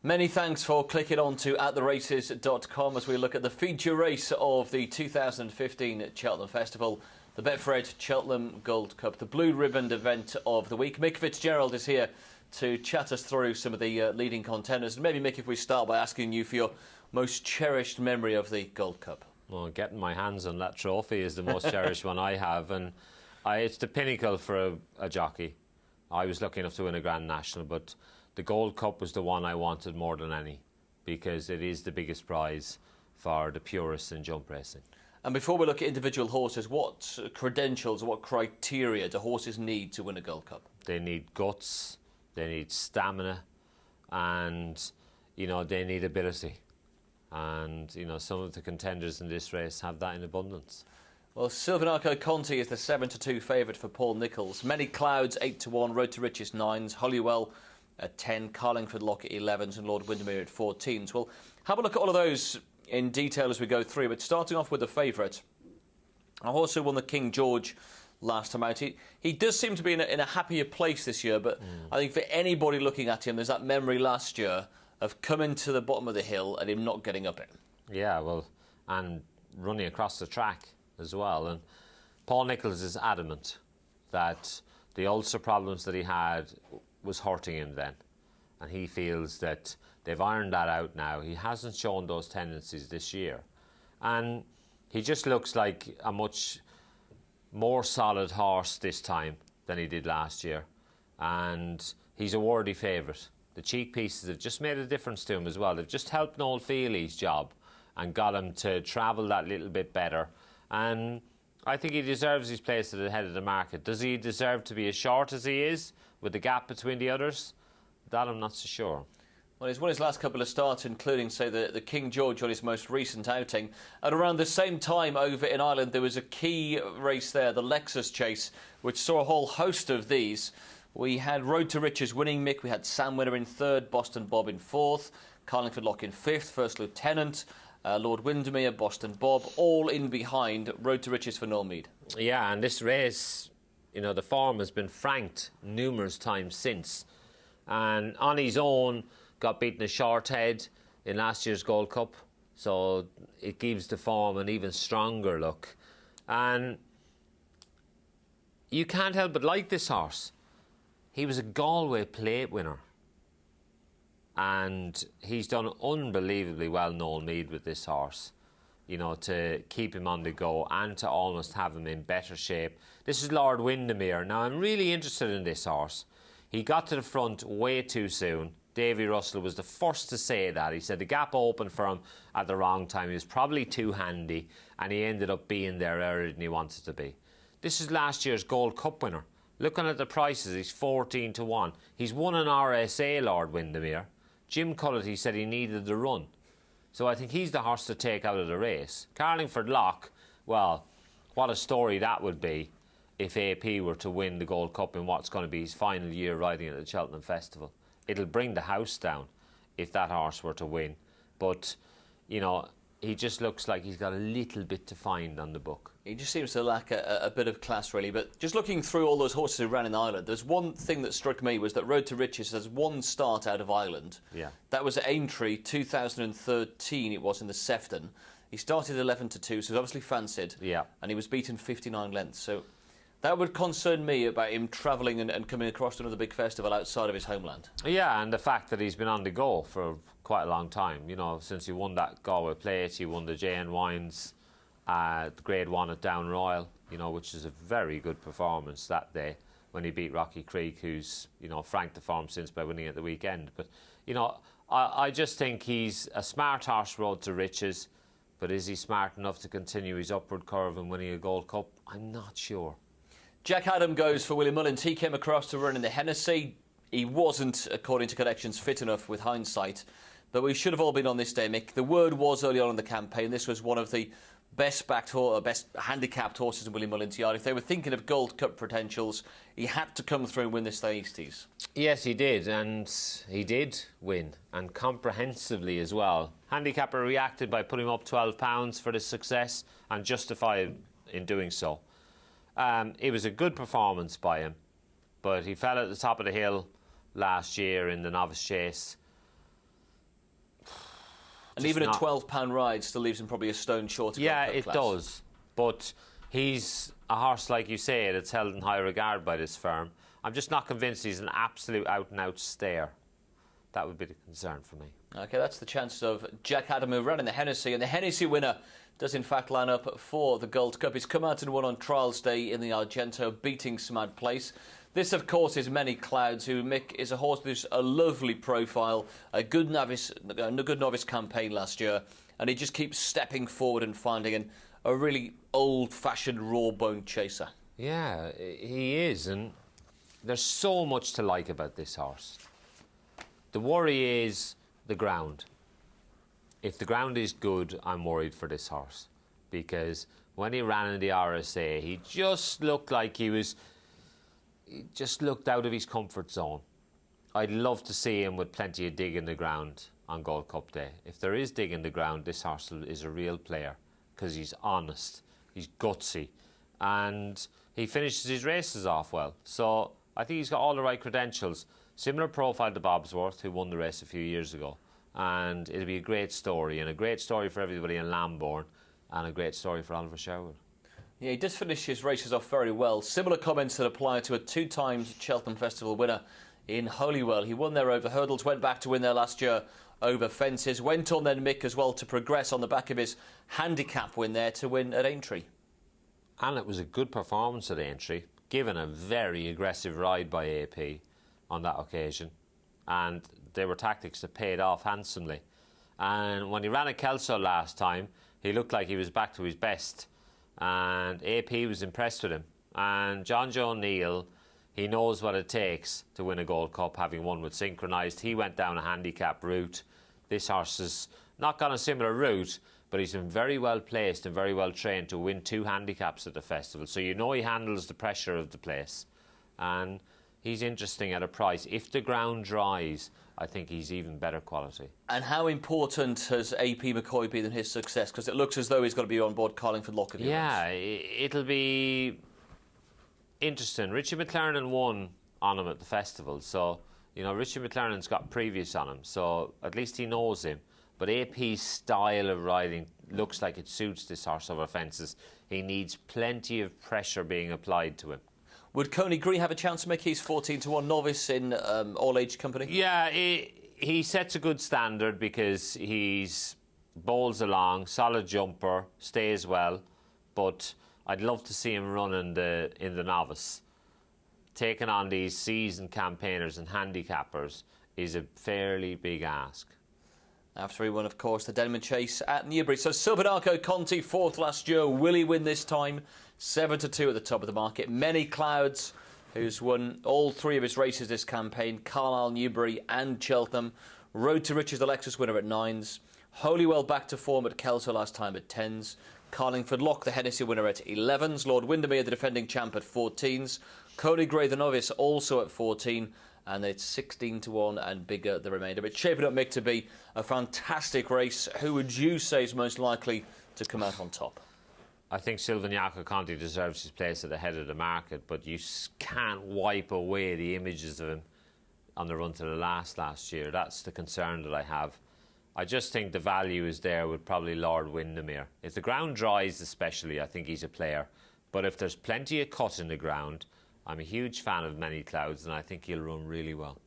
Many thanks for clicking on to attheraces.com as we look at the feature race of the 2015 Cheltenham Festival, the Betfred Cheltenham Gold Cup, the blue ribboned event of the week. Mick Fitzgerald is here to chat us through some of the leading contenders. And maybe, Mick, if we start by asking you for your most cherished memory of the Gold Cup. Well, getting my hands on that trophy is the most cherished one I have, and it's the pinnacle for a jockey. I was lucky enough to win a Grand National, but the Gold Cup was the one I wanted more than any, because it is the biggest prize for the purists in jump racing. And before we look at individual horses, what credentials, what criteria do horses need to win a Gold Cup? They need guts, they need stamina, and, they need ability. And, some of the contenders in this race have that in abundance. Well, Silvinaco Conti is the 7-2 favourite for Paul Nicholls. Many Clouds 8-1, Road to Riches 9s, Holywell at 10, Carlingford Lock at 11s, and Lord Windermere at 14s. We'll have a look at all of those in detail as we go through, but starting off with the favourite, a horse who won the King George last time out. He does seem to be in a happier place this year, but I think for anybody looking at him, there's that memory last year of coming to the bottom of the hill and him not getting up it. Yeah, well, and running across the track as well. And Paul Nicholls is adamant that the ulcer problems that he had was hurting him then, and he feels that they've ironed that out now. He hasn't shown those tendencies this year, and he just looks like a much more solid horse this time than he did last year, and he's a worthy favourite. The cheek pieces have just made a difference to him as well. They've just helped Noel Feely's job and got him to travel that little bit better, and I think he deserves his place at the head of the market. Does he deserve to be as short as he is, with the gap between the others? That I'm not so sure. Well, he's won his last couple of starts, including, say, the King George on his most recent outing. At around the same time over in Ireland, there was a key race there, the Lexus Chase, which saw a whole host of these. We had Road to Riches winning, Mick. We had Sam Winner in third, Boston Bob in fourth, Carlingford Lock in fifth, First Lieutenant, Lord Windermere, Boston Bob, all in behind Road to Riches for Noel Meade. Yeah, and this race, the form has been franked numerous times since. And on his own, got beaten a short head in last year's Gold Cup. So it gives the form an even stronger look. And you can't help but like this horse. He was a Galway plate winner. And he's done unbelievably well, Noel Meade, with this horse. To keep him on the go and to almost have him in better shape. This is Lord Windermere. Now, I'm really interested in this horse. He got to the front way too soon. Davy Russell was the first to say that. He said the gap opened for him at the wrong time. He was probably too handy, and he ended up being there earlier than he wanted to be. This is last year's Gold Cup winner. Looking at the prices, he's 14-1. He's won an RSA, Lord Windermere. Jim Cullity said he needed the run. So I think he's the horse to take out of the race. Carlingford Lock, well, what a story that would be if AP were to win the Gold Cup in what's going to be his final year riding at the Cheltenham Festival. It'll bring the house down if that horse were to win. But, he just looks like he's got a little bit to find on the book. He just seems to lack a bit of class, really. But just looking through all those horses who ran in Ireland, there's one thing that struck me was that Road to Riches has one start out of Ireland. Yeah. That was at Aintree, 2013, it was in the Sefton. He started 11-2, so he was obviously fancied. Yeah. And he was beaten 59 lengths. So that would concern me about him travelling and coming across to another big festival outside of his homeland. Yeah, and the fact that he's been on the go for quite a long time. Since he won that Galway Plate, he won the J.N. Wines Grade 1 at Down Royal, which is a very good performance that day when he beat Rocky Creek, who's, franked the form since by winning at the weekend. But, I just think he's a smart horse, Road to Riches, but is he smart enough to continue his upward curve and winning a Gold Cup? I'm not sure. Jack Adam goes for Willie Mullins. He came across to run in the Hennessy. He wasn't, according to connections, fit enough with hindsight. But we should have all been on this day, Mick. The word was early on in the campaign, this was one of the best handicapped horses in Willie Mullins' yard. If they were thinking of Gold Cup potentials, he had to come through and win this Easties. Yes, he did, and he did win, and comprehensively as well. Handicapper reacted by putting him up £12 for this success, and justified in doing so. It was a good performance by him, but he fell at the top of the hill last year in the Novice Chase. And even a £12 ride still leaves him probably a stone short of Yeah, Gold Cup it class. does. But he's a horse, like you say, that's held in high regard by this firm. I'm just not convinced he's an absolute out-and-out stayer. That would be the concern for me. OK, that's the chances of Jack Adam, who ran in the Hennessy. And the Hennessy winner does, in fact, line up for the Gold Cup. He's come out and won on Trials Day in the Argento, beating Smad Place. This, of course, is Many Clouds, who Mick is a horse with a lovely profile, a good novice campaign last year, and he just keeps stepping forward and finding a really old-fashioned raw-bone chaser. Yeah, he is, and there's so much to like about this horse. The worry is the ground. If the ground is good, I'm worried for this horse, because when he ran in the RSA, he just looked like he just looked out of his comfort zone. I'd love to see him with plenty of dig in the ground on Gold Cup Day. If there is dig in the ground, this horse is a real player, because he's honest, he's gutsy, and he finishes his races off well. So I think he's got all the right credentials. Similar profile to Bobsworth, who won the race a few years ago. And it'll be a great story, and a great story for everybody in Lambourne, and a great story for Oliver Sherwood. Yeah, he does finish his races off very well. Similar comments that apply to a 2-time Cheltenham Festival winner in Holywell. He won there over hurdles, went back to win there last year over fences. Went on then, Mick, as well, to progress on the back of his handicap win there to win at Aintree. And it was a good performance at Aintree, given a very aggressive ride by AP on that occasion. And they were tactics that paid off handsomely. And when he ran at Kelso last time, he looked like he was back to his best. And AP was impressed with him. And John Joe O'Neill, he knows what it takes to win a Gold Cup, having won with Synchronised. He went down a handicap route. This horse has not gone a similar route, but he's been very well placed and very well trained to win 2 handicaps at the festival. So you know he handles the pressure of the place. And he's interesting at a price. If the ground dries, I think he's even better quality. And how important has AP McCoy been in his success? Because it looks as though he's going to be on board Carlingford Lock. Yeah, it'll be interesting. Richie McLaren won on him at the festival, so you know Richie McLaren's got previous on him, so at least he knows him. But AP's style of riding looks like it suits this horse over fences. He needs plenty of pressure being applied to him. Would Coney Green have a chance to make his 14-1 Novice in all-age company? Yeah, he sets a good standard because he's bowls along, solid jumper, stays well, but I'd love to see him run in the Novice. Taking on these seasoned campaigners and handicappers is a fairly big ask. After he won, of course, the Denman Chase at Newbury. So Silvernarco Conti, 4th last year. Will he win this time? 7-2 at the top of the market. Many Clouds, who's won all 3 of his races this campaign. Carlisle, Newbury and Cheltenham. Road to Riches, the Lexus winner at 9s. Holywell back to form at Kelso last time at 10s. Carlingford Lock, the Hennessy winner at 11s. Lord Windermere, the defending champ at 14s. Cody Gray, the novice, also at 14. And it's 16-1 and bigger the remainder. It's shaping up, Mick, to be a fantastic race. Who would you say is most likely to come out on top? I think Silvernarco Conti deserves his place at the head of the market, but you can't wipe away the images of him on the run to the last year. That's the concern that I have. I just think the value is there with probably Lord Windermere. If the ground dries especially, I think he's a player. But if there's plenty of cut in the ground, I'm a huge fan of Many Clouds, and I think he'll run really well.